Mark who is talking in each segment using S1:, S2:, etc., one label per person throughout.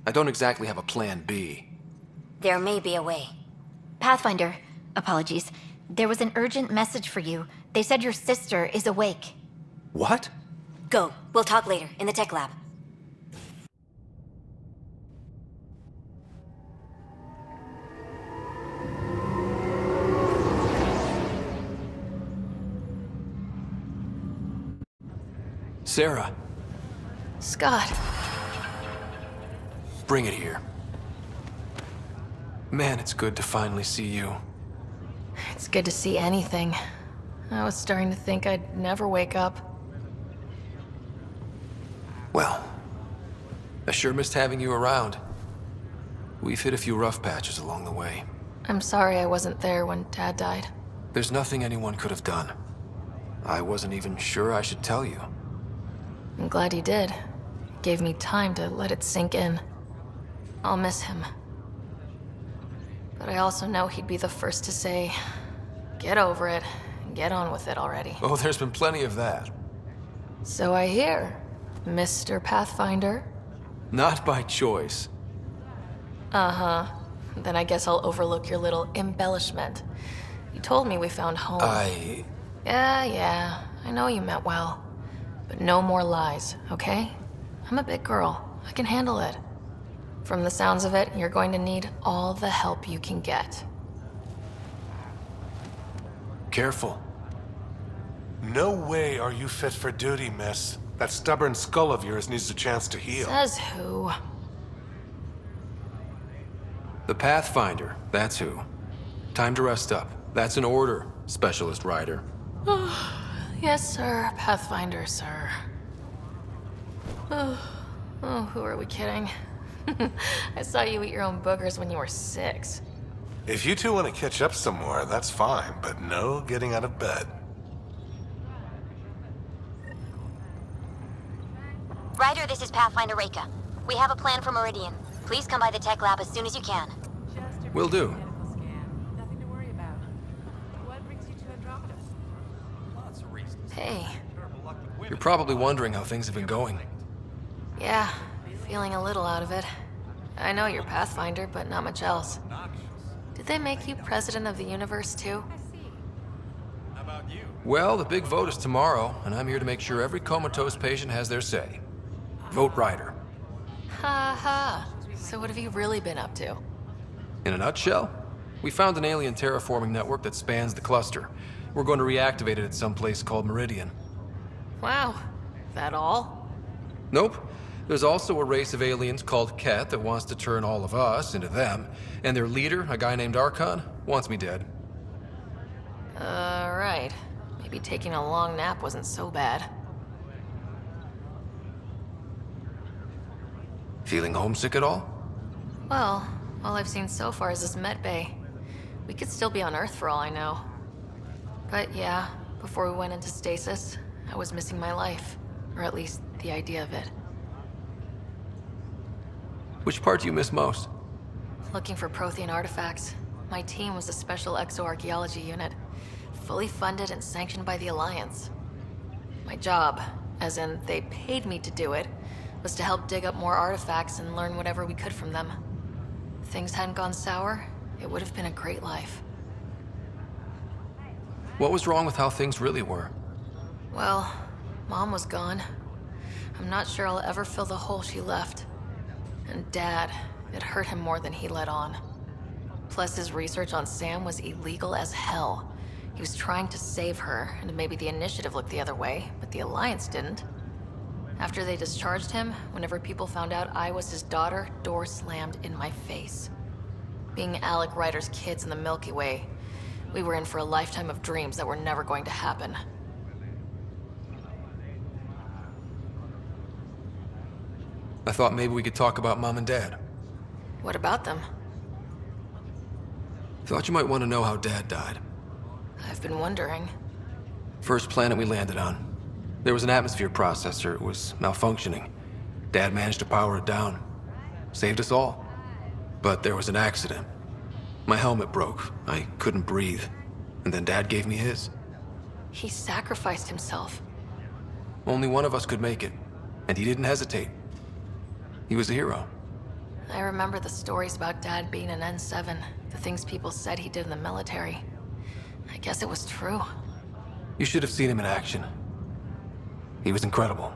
S1: I don't exactly have a plan B.
S2: There may be a way.
S3: Pathfinder, apologies. There was an urgent message for you. They said your sister is awake.
S1: What?
S2: Go. We'll talk later, in the tech lab.
S1: Sara,
S4: Scott.
S1: bring it here. Man, it's good to finally see you.
S4: It's good to see anything. I was starting to think I'd never wake up.
S1: Well, I sure missed having you around. We've hit a few rough patches along the way.
S4: I'm sorry I wasn't there when Dad died.
S1: There's nothing anyone could have done. I wasn't even sure I should tell you.
S4: I'm glad you did. It gave me time to let it sink in. I'll miss him. But I also know he'd be the first to say, get over it, and get on with it already.
S1: Oh, there's been plenty of that.
S4: So I hear, Mr. Pathfinder.
S1: Not by choice.
S4: Uh-huh. Then I guess I'll overlook your little embellishment. You told me we found home. Yeah, I know you meant well. But no more lies, okay? I'm a big girl. I can handle it. From the sounds of it, you're going to need all the help you can get.
S1: Careful.
S5: No way are you fit for duty, miss. That stubborn skull of yours needs a chance to heal.
S4: Says who?
S1: The Pathfinder, that's who. Time to rest up. That's an order, Specialist Ryder.
S4: Yes, sir. Pathfinder, sir. Oh, who are we kidding? I saw you eat your own boogers when you were 6.
S5: If you two want to catch up some more, that's fine, but no getting out of bed.
S2: Ryder, this is Pathfinder Reika. We have a plan for Meridian. Please come by the tech lab as soon as you can.
S1: Will do.
S6: Nothing to worry about. What brings you to Andromeda? Lots of reasons.
S4: Hey.
S1: You're probably wondering how things have been going.
S4: Yeah, feeling a little out of it. I know you're Pathfinder, but not much else. Did they make you president of the universe, too?
S6: How about you?
S1: Well, the big vote is tomorrow, and I'm here to make sure every comatose patient has their say. Vote Ryder.
S4: Ha ha. So what have you really been up to?
S1: In a nutshell, we found an alien terraforming network that spans the cluster. We're going to reactivate it at some place called Meridian.
S4: Wow. That all?
S1: Nope. There's also a race of aliens called Ket that wants to turn all of us into them, and their leader, a guy named Archon, wants me dead.
S4: Right. Maybe taking a long nap wasn't so bad.
S1: Feeling homesick at all?
S4: Well, all I've seen so far is this med bay. We could still be on Earth for all I know. But yeah, before we went into stasis, I was missing my life. Or at least the idea of it.
S1: Which part do you miss most?
S4: Looking for Prothean artifacts. My team was a special exoarchaeology unit, fully funded and sanctioned by the Alliance. My job, as in they paid me to do it, was to help dig up more artifacts and learn whatever we could from them. If things hadn't gone sour, it would have been a great life.
S1: What was wrong with how things really were?
S4: Well, Mom was gone. I'm not sure I'll ever fill the hole she left. And Dad, it hurt him more than he let on. Plus, his research on Sam was illegal as hell. He was trying to save her, and maybe the Initiative looked the other way, but the Alliance didn't. After they discharged him, whenever people found out I was his daughter, doors slammed in my face. Being Alec Ryder's kids in the Milky Way, we were in for a lifetime of dreams that were never going to happen.
S1: I thought maybe we could talk about Mom and Dad.
S4: What about them?
S1: Thought you might want to know how Dad died.
S4: I've been wondering.
S1: First planet we landed on. There was an atmosphere processor. It was malfunctioning. Dad managed to power it down. Saved us all. But there was an accident. My helmet broke. I couldn't breathe. And then Dad gave me his.
S4: He sacrificed himself.
S1: Only one of us could make it. And he didn't hesitate. He was a hero.
S4: I remember the stories about Dad being an N7, the things people said he did in the military. I guess it was true.
S1: You should have seen him in action. He was incredible.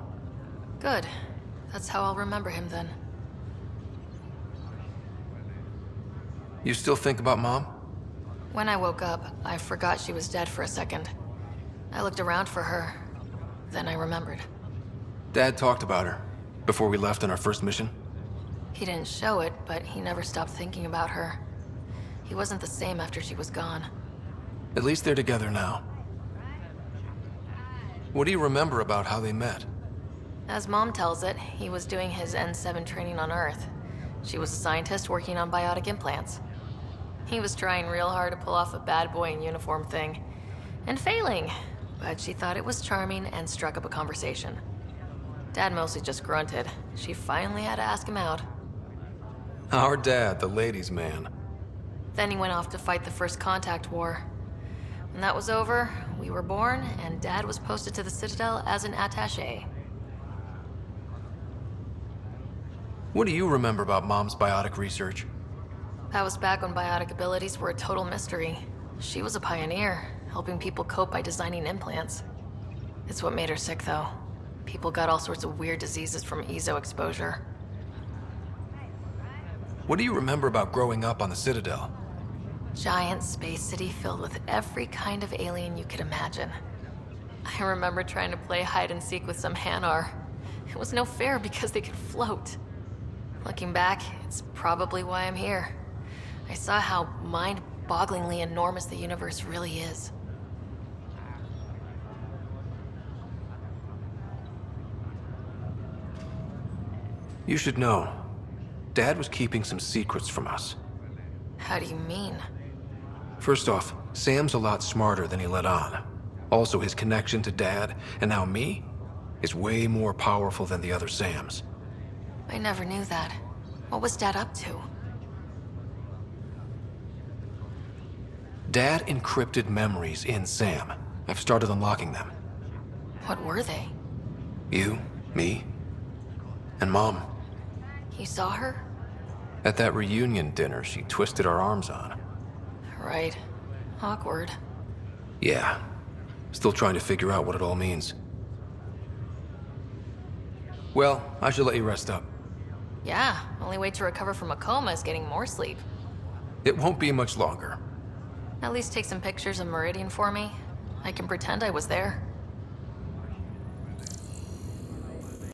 S4: Good. That's how I'll remember him then.
S1: You still think about Mom?
S4: When I woke up, I forgot she was dead for a second. I looked around for her. Then I remembered.
S1: Dad talked about her before we left on our first mission.
S4: He didn't show it, but he never stopped thinking about her. He wasn't the same after she was gone.
S1: At least they're together now. What do you remember about how they met?
S4: As Mom tells it, he was doing his N7 training on Earth. She was a scientist working on biotic implants. He was trying real hard to pull off a bad boy in uniform thing, and failing, but she thought it was charming and struck up a conversation. Dad mostly just grunted. She finally had to ask him out.
S1: Our dad, the ladies' man.
S4: Then he went off to fight the First Contact War. When that was over, we were born, and Dad was posted to the Citadel as an attaché.
S1: What do you remember about Mom's biotic research?
S4: That was back when biotic abilities were a total mystery. She was a pioneer, helping people cope by designing implants. It's what made her sick, though. People got all sorts of weird diseases from EZO exposure.
S1: What do you remember about growing up on the Citadel?
S4: Giant space city filled with every kind of alien you could imagine. I remember trying to play hide and seek with some Hanar. It was no fair because they could float. Looking back, it's probably why I'm here. I saw how mind-bogglingly enormous the universe really is.
S1: You should know. Dad was keeping some secrets from us.
S4: How do you mean?
S1: First off, Sam's a lot smarter than he let on. Also, his connection to Dad, and now me, is way more powerful than the other Sams.
S4: I never knew that. What was Dad up to?
S1: Dad encrypted memories in Sam. I've started unlocking them.
S4: What were they?
S1: You, me, and Mom.
S4: You saw her?
S1: At that reunion dinner she twisted our arms on.
S4: Right. Awkward.
S1: Yeah. Still trying to figure out what it all means. Well, I should let you rest up.
S4: Yeah, only way to recover from a coma is getting more sleep.
S1: It won't be much longer.
S4: At least take some pictures of Meridian for me. I can pretend I was there.